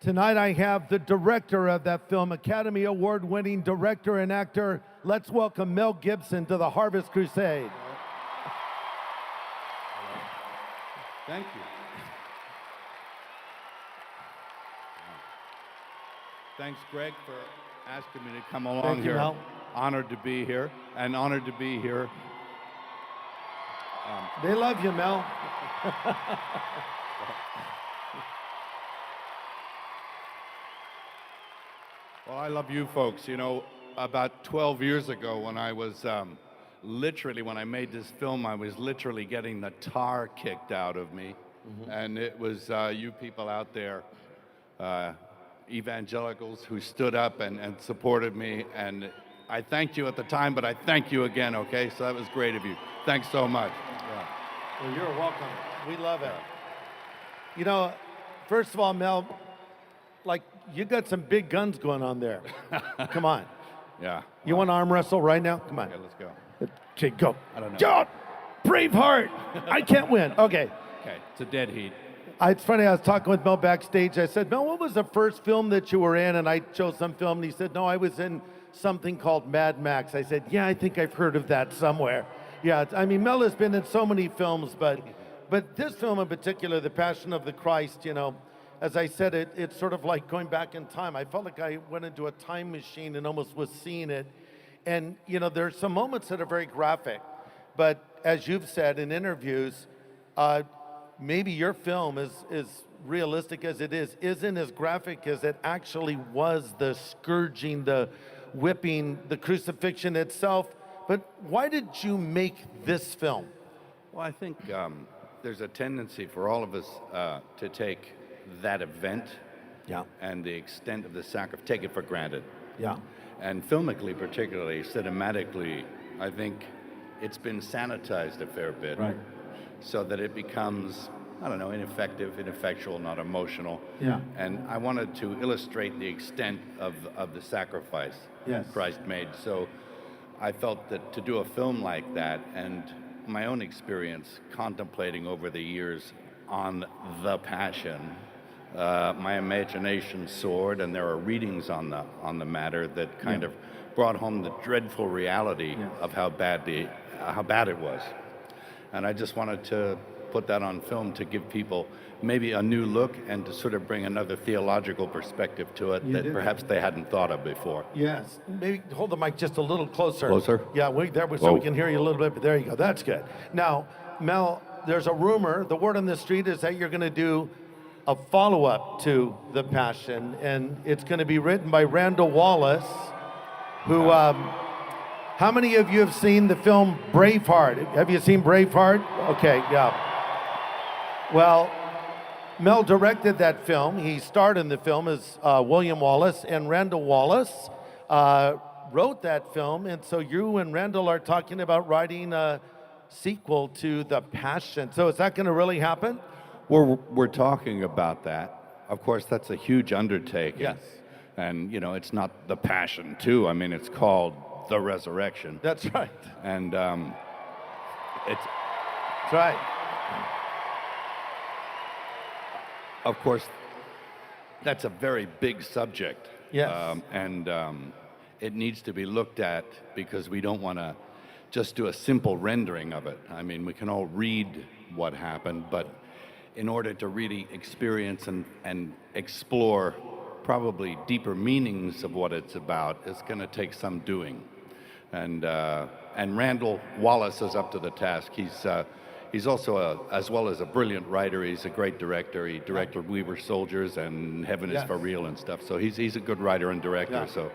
Tonight I have the director of that film, Academy Award-winning director and actor. Let's welcome Mel Gibson to the Harvest Crusade. Thank you. Thanks, Greg, for asking me to come along Thank you, here. Mel. Honored to be here, and honored to be here. They love you, Mel. Well, I love you folks. You know, about 12 years ago when I was when I made this film, I was literally getting the tar kicked out of me. And it was you people out there, evangelicals, who stood up and supported me. And I thanked you at the time, but I thank you again, okay? So that was great of you. Thanks so much. Yeah. Well, you're welcome. We love it. You know, first of all, Mel, like, you got some big guns going on there. Come on. Yeah. You want to arm wrestle right now? Come on. Okay, let's go. Okay, go. I don't know. Don't! Braveheart! I can't win. Okay. Okay, it's a dead heat. It's funny, I was talking with Mel backstage. I said, Mel, what was the first film that you were in? And I chose some film, and he said, no, I was in something called Mad Max. I said, yeah, I think I've heard of that somewhere. Yeah, I mean, Mel has been in so many films, but this film in particular, The Passion of the Christ, you know, as I said, it's sort of like going back in time. I felt like I went into a time machine and almost was seeing it. And, you know, there's some moments that are very graphic, but as you've said in interviews, maybe your film is realistic as it is, isn't as graphic as it actually was, the scourging, the whipping, the crucifixion itself. But why did you make this film? Well, I think there's a tendency for all of us to take that event and the extent of the sacrifice, take it for granted. Yeah. And filmically, particularly, cinematically, I think it's been sanitized a fair bit. Right. So that it becomes, I don't know, ineffective, ineffectual, not emotional. Yeah. And I wanted to illustrate the extent of the sacrifice Christ made. So I felt that to do a film like that, and my own experience contemplating over the years on the Passion, my imagination soared, and there are readings on the matter that kind of brought home the dreadful reality of how bad it was. And I just wanted to put that on film to give people maybe a new look and to sort of bring another theological perspective to it that perhaps they hadn't thought of before. Yes. Maybe hold the mic just a little closer. Closer? Yeah, so we can hear you a little bit, but there you go. That's good. Now, Mel, there's a rumor, the word on the street is that you're going to do a follow-up to The Passion, and it's going to be written by Randall Wallace, who, how many of you have seen the film Braveheart? Have you seen Braveheart? Okay, yeah. Well, Mel directed that film. He starred in the film as William Wallace, and Randall Wallace wrote that film, and so you and Randall are talking about writing a sequel to The Passion. So is that going to really happen? We're talking about that. Of course, that's a huge undertaking. Yes. And, you know, it's not The Passion 2. I mean, it's called The Resurrection. That's right. And That's right. of course, that's a very big subject. Yes. It needs to be looked at because we don't want to just do a simple rendering of it. I mean, we can all read what happened, but in order to really experience and explore probably deeper meanings of what it's about, it's going to take some doing. And Randall Wallace is up to the task. He's also, as well as a brilliant writer, he's a great director. He directed We Were Soldiers and Heaven is for Real and stuff. So he's a good writer and director. Yeah. So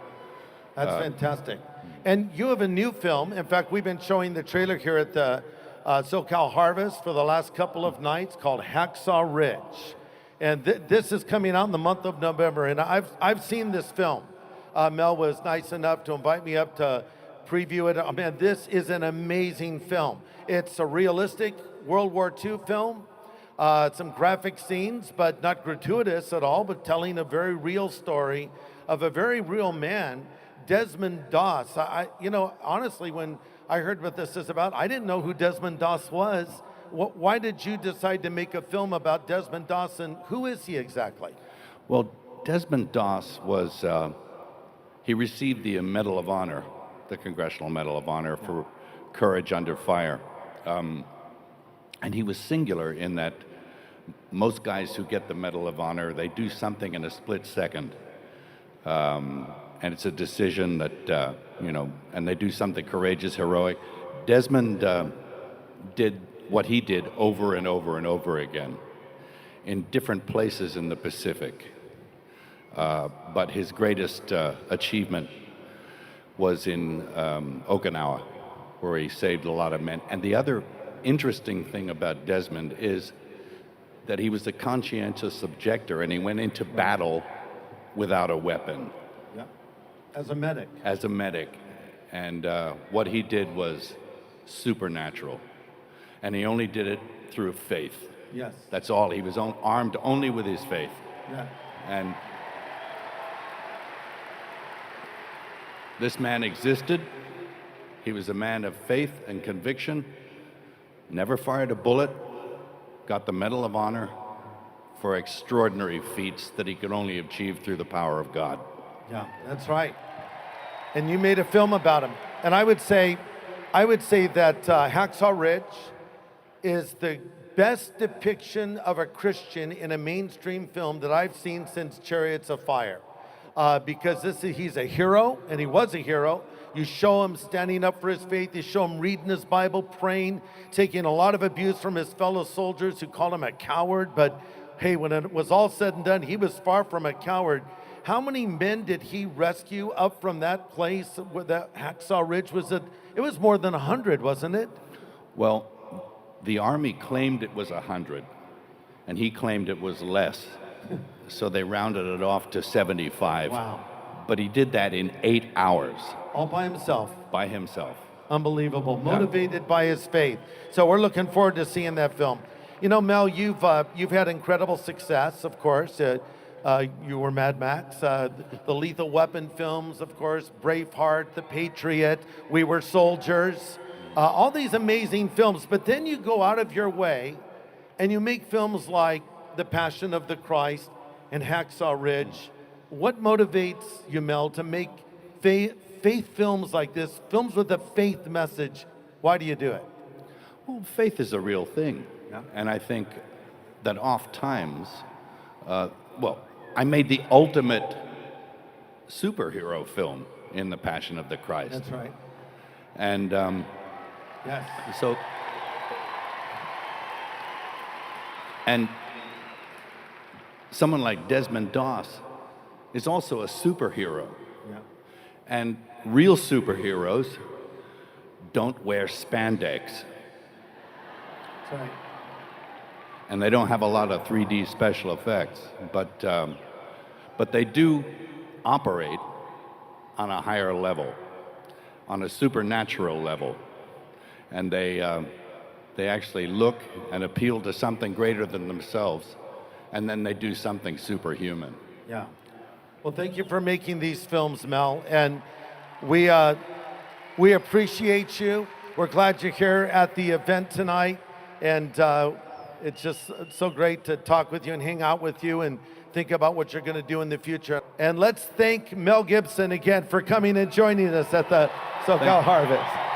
That's fantastic. And you have a new film. In fact, we've been showing the trailer here at the SoCal Harvest for the last couple of nights, called Hacksaw Ridge. And this is coming out in the month of November. And I've seen this film. Mel was nice enough to invite me up to preview it. Oh, man, this is an amazing film. It's a realistic World War II film. Some graphic scenes, but not gratuitous at all, but telling a very real story of a very real man, Desmond Doss. You know, honestly, when I heard what this is about, I didn't know who Desmond Doss was. Why did you decide to make a film about Desmond Doss, and who is he exactly? Well, Desmond Doss was, he received the Medal of Honor, the Congressional Medal of Honor for courage under fire. And he was singular in that most guys who get the Medal of Honor, they do something in a split second. And it's a decision that, and they do something courageous, heroic. Desmond did what he did over and over and over again in different places in the Pacific. But his greatest achievement was in Okinawa, where he saved a lot of men. And the other interesting thing about Desmond is that he was a conscientious objector, and he went into battle without a weapon. Yeah. As a medic. As a medic. And what he did was supernatural. And he only did it through faith. Yes. That's all. He was armed only with his faith. Yeah. And this man existed. He was a man of faith and conviction, never fired a bullet, got the Medal of Honor for extraordinary feats that he could only achieve through the power of God. Yeah, that's right. And you made a film about him. And I would say that Hacksaw Ridge is the best depiction of a Christian in a mainstream film that I've seen since Chariots of Fire. Because he's a hero, and he was a hero. You show him standing up for his faith. You show him reading his Bible, praying, taking a lot of abuse from his fellow soldiers who called him a coward. But hey, when it was all said and done, he was far from a coward. How many men did he rescue up from that place where that Hacksaw Ridge was? It was more than 100, wasn't it? Well, the Army claimed it was 100, and he claimed it was less. So they rounded it off to 75. Wow. But he did that in 8 hours. All by himself. By himself. Unbelievable. Motivated by his faith. So we're looking forward to seeing that film. You know, Mel, you've had incredible success, of course. You were Mad Max, the Lethal Weapon films, of course, Braveheart, The Patriot, We Were Soldiers, all these amazing films. But then you go out of your way and you make films like The Passion of the Christ and Hacksaw Ridge. What motivates you, Mel, to make faith films like this, films with a faith message? Why do you do it? Well, faith is a real thing. Yeah. And I think that oft times, I made the ultimate superhero film in The Passion of the Christ. That's right. And yes. So, and someone like Desmond Doss is also a superhero. Yeah. And real superheroes don't wear spandex. That's right. And they don't have a lot of 3D special effects, but they do operate on a higher level, on a supernatural level. And they actually look and appeal to something greater than themselves, and then they do something superhuman. Yeah. Well, thank you for making these films, Mel. And we appreciate you. We're glad you're here at the event tonight. And it's just so great to talk with you and hang out with you and think about what you're going to do in the future. And let's thank Mel Gibson again for coming and joining us at the SoCal Harvest.